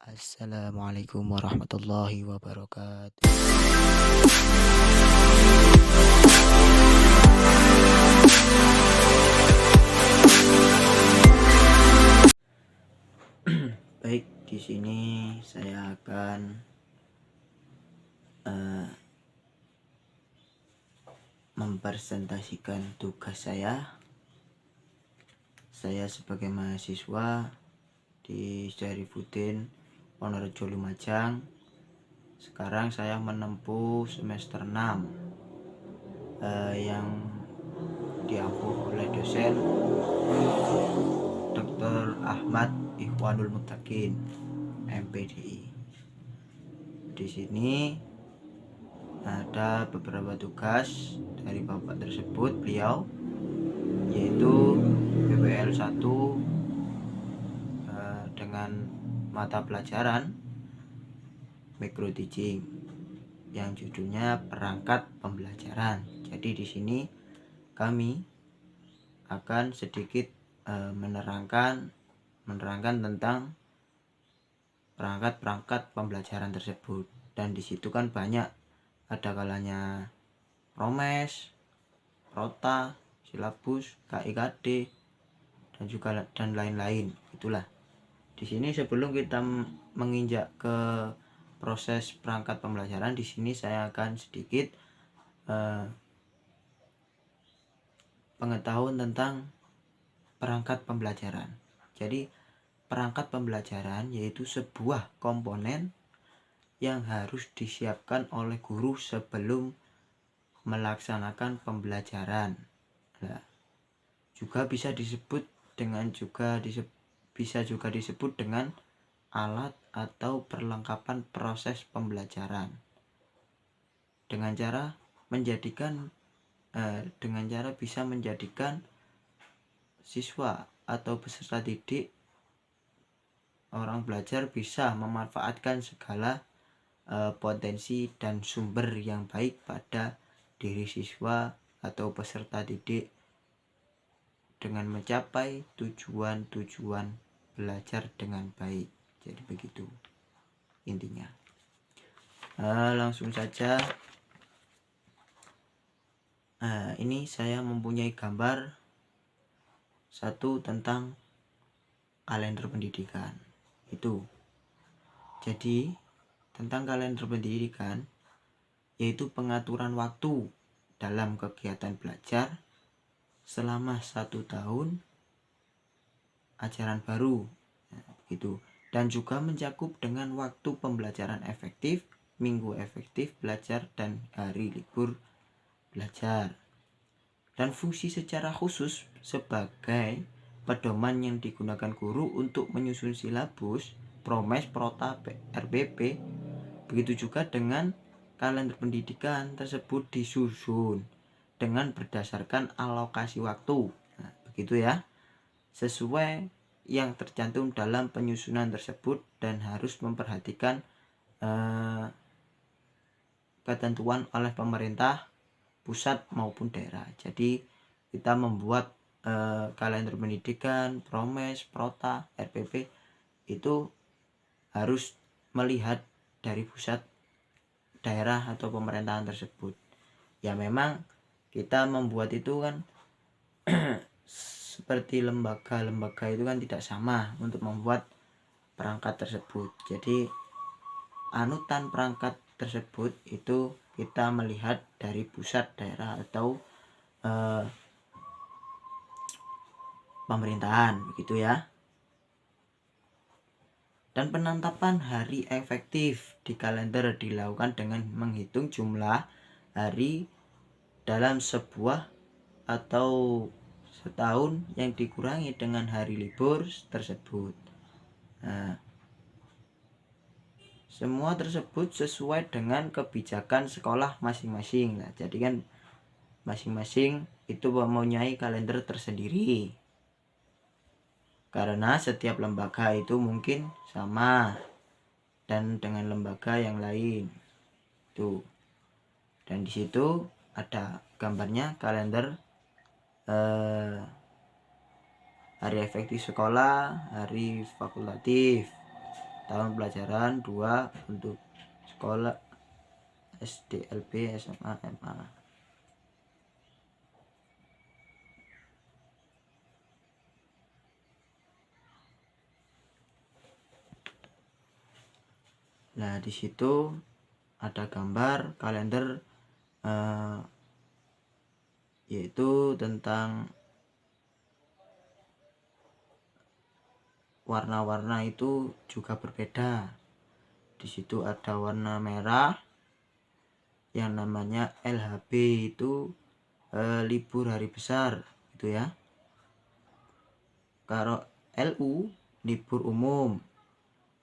Assalamualaikum warahmatullahi wabarakatuh. Baik, di sini saya akan mempresentasikan tugas saya. Saya sebagai mahasiswa di Syarifuddin Wonorejo Lumajang. Sekarang saya menempuh semester 6 yang diampuh oleh dosen Dr. Ahmad Ikhwanul Muttaqin, MPDI. Di sini ada beberapa tugas dari bapak tersebut, beliau, yaitu PPL 1 dengan mata pelajaran micro teaching yang judulnya perangkat pembelajaran. Jadi di sini kami akan sedikit menerangkan tentang perangkat pembelajaran tersebut. Dan di situ kan banyak, ada kalanya promes, prota, silabus, KIKD, dan lain-lain. Itulah. Di sini sebelum kita menginjak ke proses perangkat pembelajaran, di sini saya akan sedikit pengetahuan tentang perangkat pembelajaran. Jadi perangkat pembelajaran yaitu sebuah komponen yang harus disiapkan oleh guru sebelum melaksanakan pembelajaran. Nah, juga bisa disebut dengan alat atau perlengkapan proses pembelajaran. Dengan cara bisa menjadikan siswa atau peserta didik, orang belajar bisa memanfaatkan segala potensi dan sumber yang baik pada diri siswa atau peserta didik dengan mencapai tujuan belajar dengan baik. Jadi begitu intinya. Langsung saja. Ini saya mempunyai gambar satu tentang kalender pendidikan. Jadi tentang kalender pendidikan yaitu pengaturan waktu dalam kegiatan belajar selama 1 tahun ajaran baru, dan juga mencakup dengan waktu pembelajaran efektif, minggu efektif belajar, dan hari libur belajar, dan fungsi secara khusus sebagai pedoman yang digunakan guru untuk menyusun silabus, promes, prota, RPP. Begitu juga dengan kalender pendidikan tersebut disusun dengan berdasarkan alokasi waktu. Nah, begitu ya, sesuai yang tercantum dalam penyusunan tersebut, dan harus memperhatikan ketentuan oleh pemerintah pusat maupun daerah. Jadi kita membuat kalender pendidikan, promes, prota, RPP itu harus melihat dari pusat, daerah atau pemerintahan tersebut. Ya memang kita membuat itu kan seperti lembaga itu kan tidak sama untuk membuat perangkat tersebut. Jadi anutan perangkat tersebut itu kita melihat dari pusat, daerah atau pemerintahan, begitu ya. Dan penetapan hari efektif di kalender dilakukan dengan menghitung jumlah hari dalam sebuah atau setahun yang dikurangi dengan hari libur tersebut. Nah, semua tersebut sesuai dengan kebijakan sekolah masing-masing. Nah, jadi kan masing-masing itu mempunyai kalender tersendiri, karena setiap lembaga itu mungkin sama dan dengan lembaga yang lain tuh. Dan di situ ada gambarnya kalender hari efektif sekolah, hari fakultatif, tahun pelajaran 2 untuk sekolah SD, LB, SMA, MA. Nah, di situ ada gambar kalender yaitu tentang warna-warna itu juga berbeda. Di situ ada warna merah yang namanya LHB, itu libur hari besar gitu ya. Kalau LU libur umum,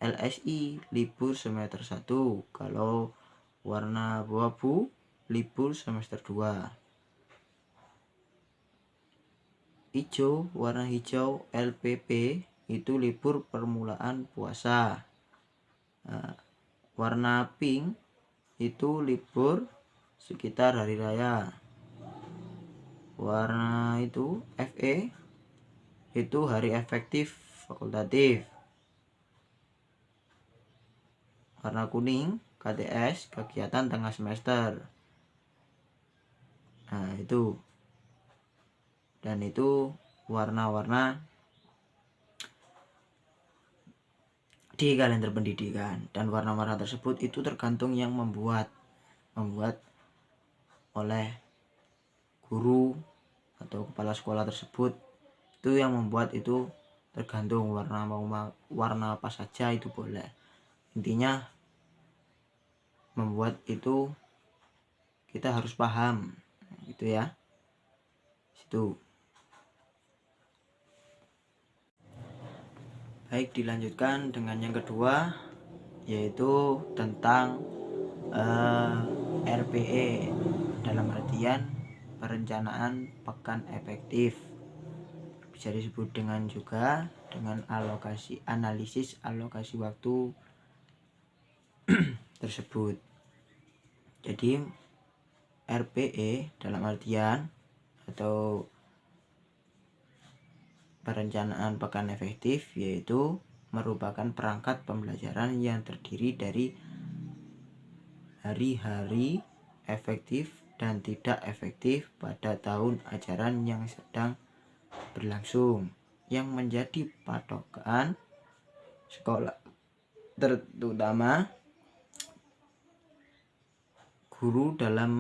LSI libur semester 1. Kalau warna abu-abu libur semester 2. Hijau, warna hijau LPP itu libur permulaan puasa. Nah, warna pink itu libur sekitar hari raya. Warna itu FE itu hari efektif fakultatif. Warna kuning KTS kegiatan tengah semester. Nah, itu. Dan itu warna-warna di kalender pendidikan, dan warna-warna tersebut itu tergantung yang membuat oleh guru atau kepala sekolah tersebut. Itu yang membuat itu tergantung warna apa saja itu boleh. Intinya membuat itu kita harus paham gitu ya. Situ. Baik, dilanjutkan dengan yang kedua, yaitu tentang RPE, dalam artian perencanaan pekan efektif. Bisa disebut dengan juga dengan analisis alokasi waktu tersebut. Jadi RPE dalam artian atau perencanaan pekan efektif yaitu merupakan perangkat pembelajaran yang terdiri dari hari-hari efektif dan tidak efektif pada tahun ajaran yang sedang berlangsung, yang menjadi patokan sekolah, terutama guru dalam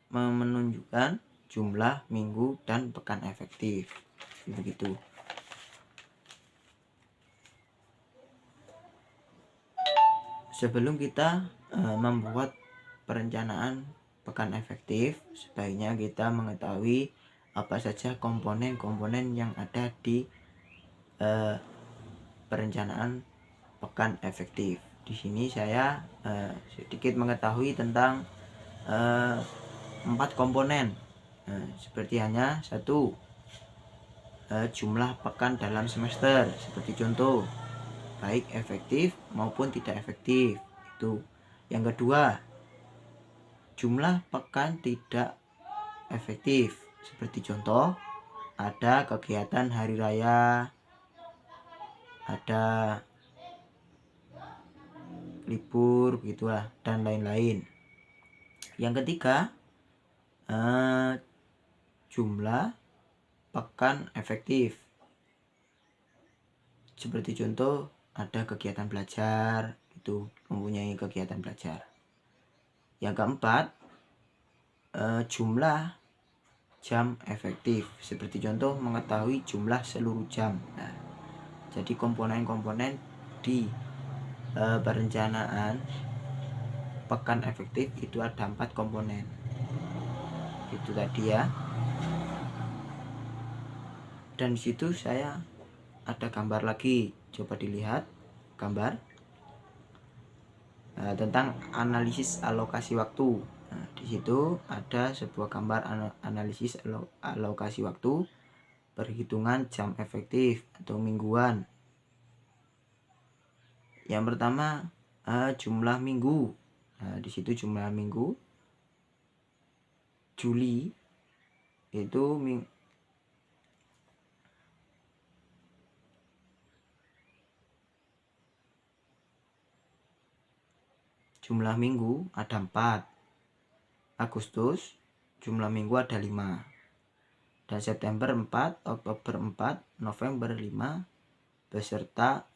menunjukkan jumlah minggu dan pekan efektif. Begitu. Sebelum kita membuat perencanaan pekan efektif, sebaiknya kita mengetahui apa saja komponen-komponen yang ada di perencanaan pekan efektif. Di sini saya sedikit mengetahui tentang 4 komponen. Seperti hanya 1, jumlah pekan dalam semester, seperti contoh baik efektif maupun tidak efektif. Itu. Yang kedua, jumlah pekan tidak efektif, seperti contoh ada kegiatan hari raya, ada libur gitulah, dan lain-lain. Yang ketiga, jumlah pekan efektif, seperti contoh ada kegiatan belajar, itu mempunyai kegiatan belajar. Yang keempat, jumlah jam efektif, seperti contoh mengetahui jumlah seluruh jam. Nah, jadi komponen-komponen di perencanaan pekan efektif itu ada 4 komponen. Itu tadi ya. Dan disitu saya ada gambar lagi, coba dilihat gambar tentang analisis alokasi waktu. Nah, di situ ada sebuah gambar analisis alokasi waktu perhitungan jam efektif atau mingguan. Yang pertama jumlah minggu. Nah, di situ jumlah minggu Juli itu jumlah minggu ada 4. Agustus jumlah minggu ada 5. Dan September 4, Oktober 4, November 5, beserta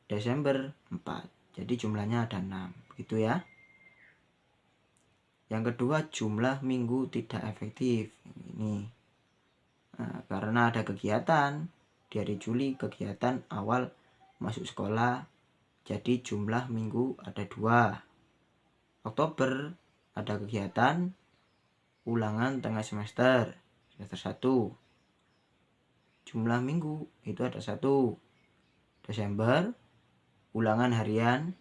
Desember 4. Jadi jumlahnya ada 6. Gitu ya. Yang kedua, jumlah minggu tidak efektif. Ini. Nah, karena ada kegiatan di hari Juli, kegiatan awal masuk sekolah, jadi jumlah minggu ada 2. Oktober ada kegiatan ulangan tengah semester 1. Jumlah minggu itu ada 1. Desember ulangan harian,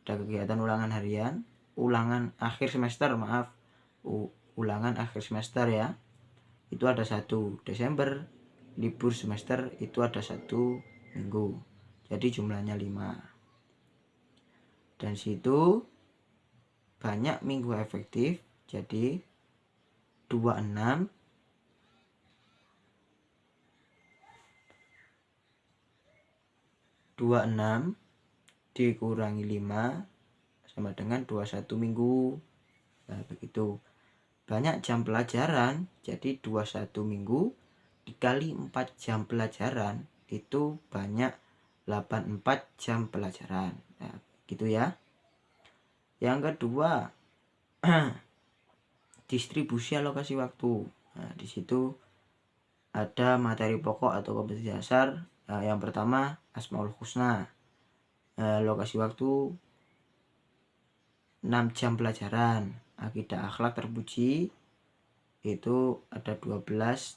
ada kegiatan ulangan harian, ulangan akhir semester, ulangan akhir semester ya, itu ada 1. Desember libur semester itu ada 1 minggu, jadi jumlahnya 5. Dan situ banyak minggu efektif, jadi 26 dikurangi 5 sama dengan 21 minggu. Nah, begitu. Banyak jam pelajaran, jadi 21 minggu dikali 4 jam pelajaran itu banyak 84 jam pelajaran. Nah, gitu ya. Yang kedua, distribusi alokasi waktu. Nah, di situ ada materi pokok atau kompetensi dasar. Yang pertama Asmaul Husna. Alokasi waktu 6 jam pelajaran. Akidah akhlak terpuji itu ada 12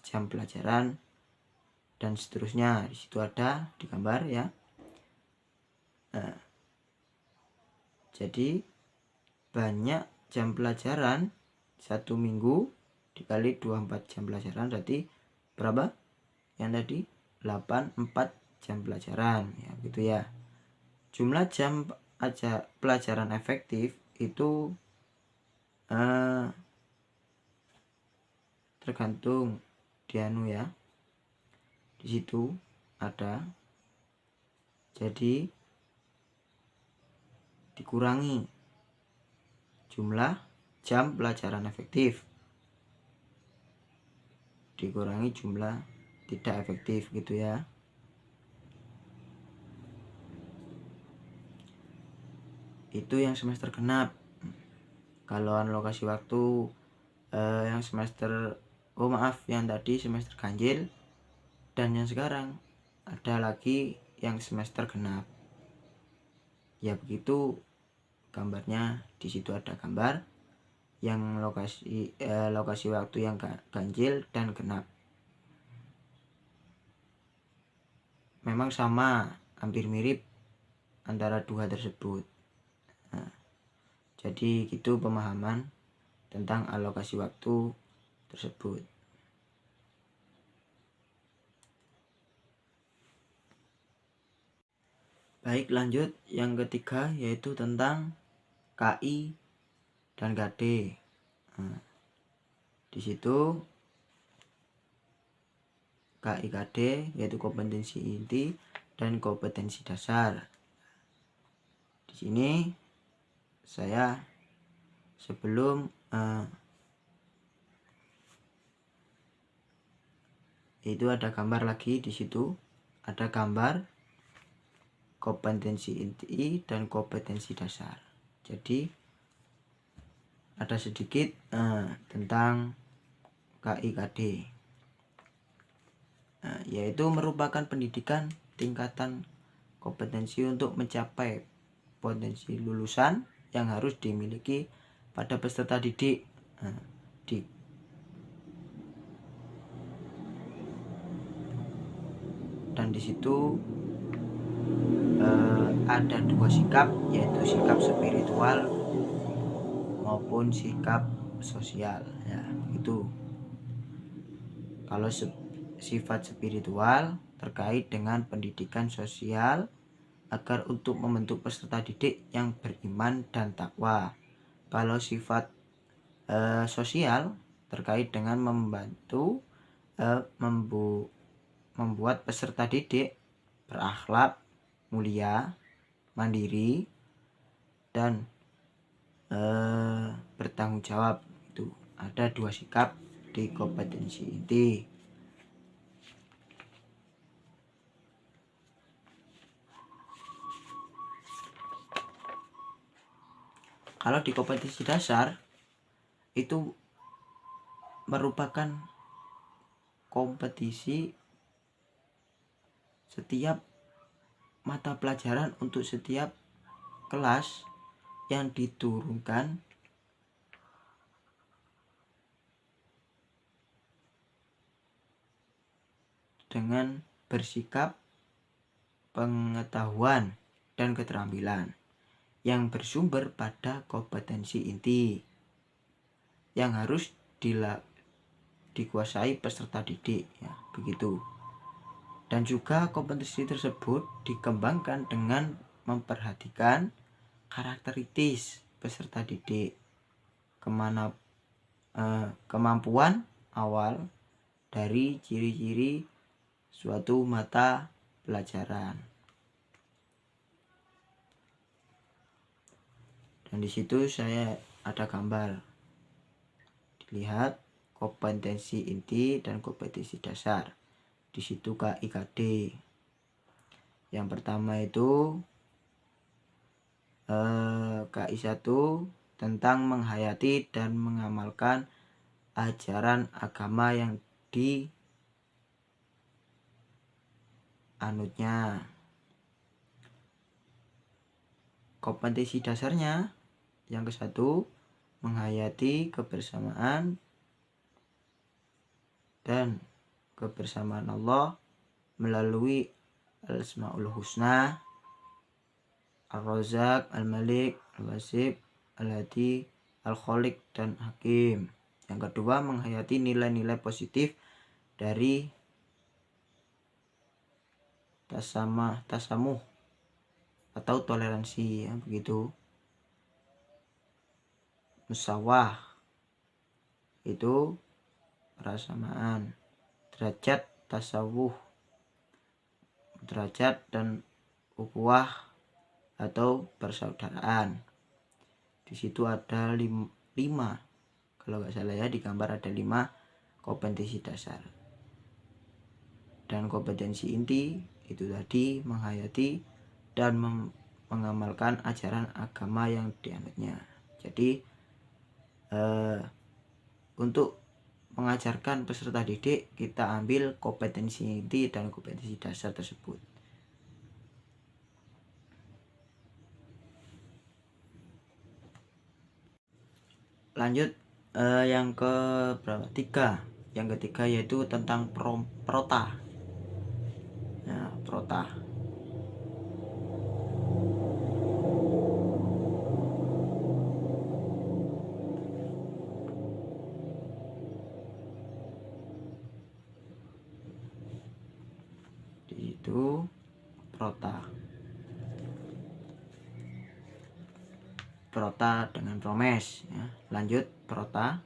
jam pelajaran dan seterusnya. Di situ ada di gambar ya. Nah, jadi banyak jam pelajaran 1 minggu dikali 24 jam pelajaran berarti berapa? Yang tadi 84 jam pelajaran ya, gitu ya. Jumlah jam pelajaran efektif itu tergantung dianu ya. Di situ ada, jadi dikurangi jumlah jam pelajaran efektif dikurangi jumlah tidak efektif, gitu ya. Itu yang semester genap. Kalau alokasi waktu yang semester yang tadi semester ganjil dan yang sekarang ada lagi yang semester genap. Ya begitu gambarnya. Di situ ada gambar yang lokasi waktu yang ganjil dan genap. Memang sama, hampir mirip antara dua tersebut. Nah, jadi gitu pemahaman tentang alokasi waktu tersebut. Baik, lanjut yang ketiga yaitu tentang KI dan KD. Nah, di situ KI KD yaitu kompetensi inti dan kompetensi dasar. Di sini saya sebelum itu ada gambar lagi. Di situ ada gambar kompetensi inti dan kompetensi dasar. Jadi ada sedikit tentang KI KD. Yaitu merupakan pendidikan tingkatan kompetensi untuk mencapai potensi lulusan yang harus dimiliki pada peserta didik. Dan di situ ada 2 sikap, yaitu sikap spiritual maupun sikap sosial ya. Itu kalau sifat spiritual terkait dengan pendidikan sosial agar untuk membentuk peserta didik yang beriman dan takwa. Kalau sifat sosial terkait dengan membantu membuat peserta didik berakhlak mulia, mandiri, dan bertanggung jawab. Itu ada 2 sikap di kompetensi inti. Kalau di kompetensi dasar itu merupakan kompetisi setiap mata pelajaran untuk setiap kelas yang diturunkan dengan bersikap pengetahuan dan keterampilan yang bersumber pada kompetensi inti yang harus dikuasai peserta didik, ya, begitu. Dan juga kompetensi tersebut dikembangkan dengan memperhatikan karakteristik peserta didik, kemampuan awal dari ciri-ciri suatu mata pelajaran. Dan di situ saya ada gambar. Dilihat kompetensi inti dan kompetensi dasar. Di situ KIKD. Yang pertama itu KI1 tentang menghayati dan mengamalkan ajaran agama yang dianutnya. Kompetensi dasarnya yang ke-1, menghayati kebersamaan dan kebersamaan Allah melalui Al-Asmaul Husna, Ar-Razzaq, Al-Malik, Al-Wasib, Al-Hadi, Al-Khaliq, dan Hakim. Yang kedua, menghayati nilai-nilai positif dari tasamuh atau toleransi, ya, begitu. Musawah itu persamaan, derajat tasawuh, derajat dan ukhuwah atau persaudaraan. Di situ ada 5, kalau nggak salah ya, di gambar ada 5 kompetensi dasar. Dan kompetensi inti itu tadi menghayati dan mengamalkan ajaran agama yang dianutnya. Jadi untuk mengajarkan peserta didik, kita ambil kompetensi inti dan kompetensi dasar tersebut. Lanjut yang ke berapa? 3. Yang ketiga yaitu tentang prota. Ya, prota. Di situ prota. Prota dengan promes, ya. Lanjut prota.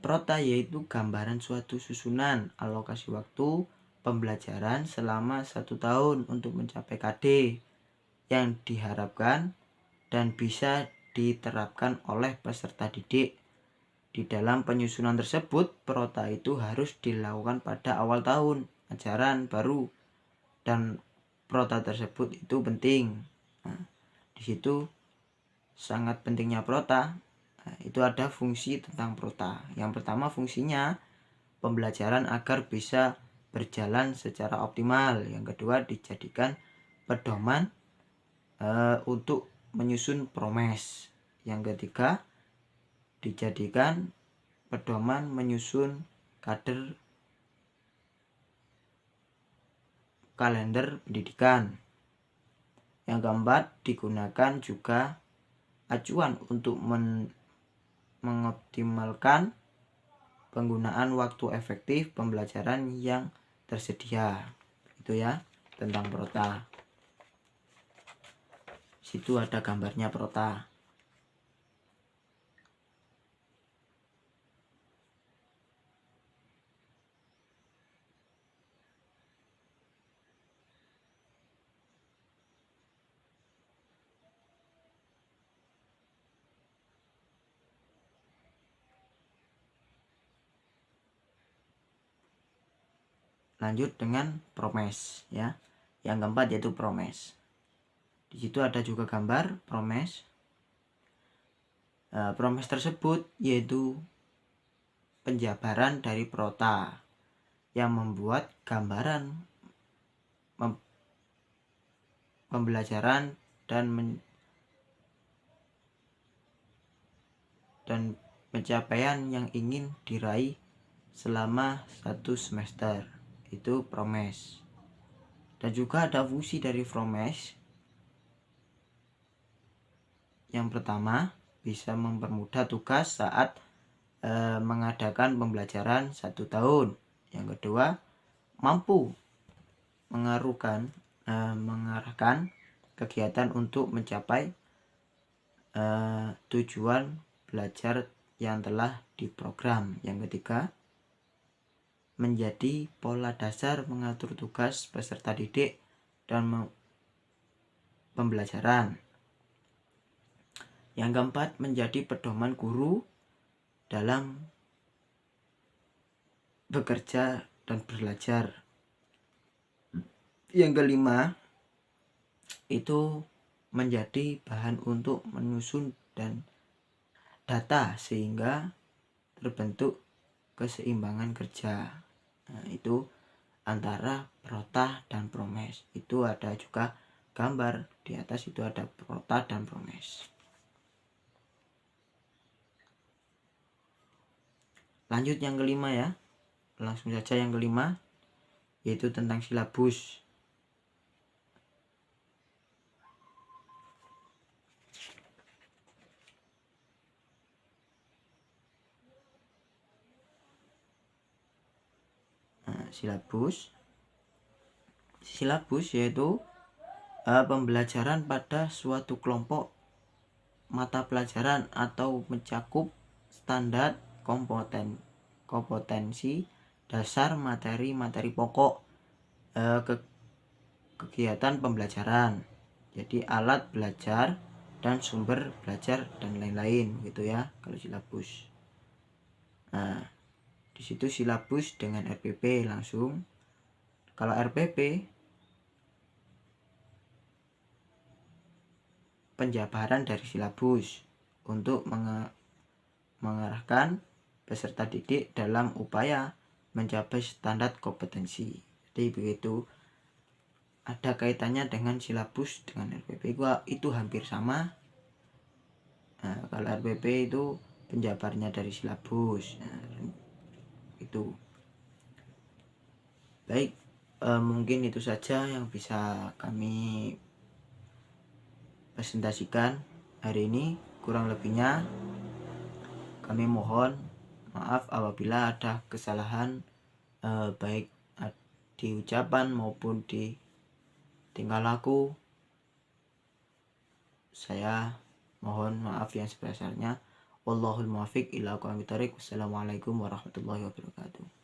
Prota yaitu gambaran suatu susunan alokasi waktu pembelajaran selama 1 tahun untuk mencapai KD yang diharapkan dan bisa diterapkan oleh peserta didik. Di dalam penyusunan tersebut, prota itu harus dilakukan pada awal tahun ajaran baru dan prota tersebut itu penting. Nah, di situ sangat pentingnya prota. Nah, itu ada fungsi tentang prota. Yang pertama, fungsinya pembelajaran agar bisa berjalan secara optimal. Yang kedua, dijadikan pedoman untuk menyusun promes. Yang ketiga, dijadikan pedoman menyusun kalender pendidikan. Yang keempat, digunakan juga acuan untuk mengoptimalkan penggunaan waktu efektif pembelajaran yang tersedia. Itu ya, tentang prota. Situ ada gambarnya prota. lanjut dengan promes ya. Yang keempat yaitu promes. Di situ ada juga gambar promes. Promes tersebut yaitu penjabaran dari prota yang membuat gambaran pembelajaran dan pencapaian yang ingin diraih selama 1 semester, itu promes. Dan juga ada fungsi dari promes. Yang pertama, bisa mempermudah tugas saat mengadakan pembelajaran 1 tahun. Yang kedua, mampu mengarahkan kegiatan untuk mencapai tujuan belajar yang telah diprogram. Yang ketiga, menjadi pola dasar mengatur tugas peserta didik dan pembelajaran. Yang keempat, menjadi pedoman guru dalam bekerja dan belajar. Yang kelima, itu menjadi bahan untuk menyusun dan data sehingga terbentuk keseimbangan kerja. Nah, itu antara prota dan promes. Itu ada juga gambar di atas, itu ada prota dan promes. Lanjut yang kelima ya. Langsung saja yang kelima, yaitu tentang silabus. Silabus yaitu pembelajaran pada suatu kelompok mata pelajaran atau mencakup standar kompetensi dasar materi pokok kegiatan pembelajaran. Jadi alat belajar dan sumber belajar dan lain-lain gitu ya kalau silabus. Nah, di situ silabus dengan RPP langsung. Kalau RPP penjabaran dari silabus untuk mengarahkan peserta didik dalam upaya mencapai standar kompetensi. Jadi begitu, ada kaitannya dengan silabus dengan RPP itu hampir sama. Nah, kalau RPP itu penjabarnya dari silabus. Nah, itu. Baik, mungkin itu saja yang bisa kami presentasikan hari ini. Kurang lebihnya kami mohon maaf apabila ada kesalahan baik di ucapan maupun di tingkah laku. Saya mohon maaf yang sebesar-besarnya. Wallahul muwaffiq ila aqwamit thoriq. Wassalamualaikum warahmatullahi wabarakatuh.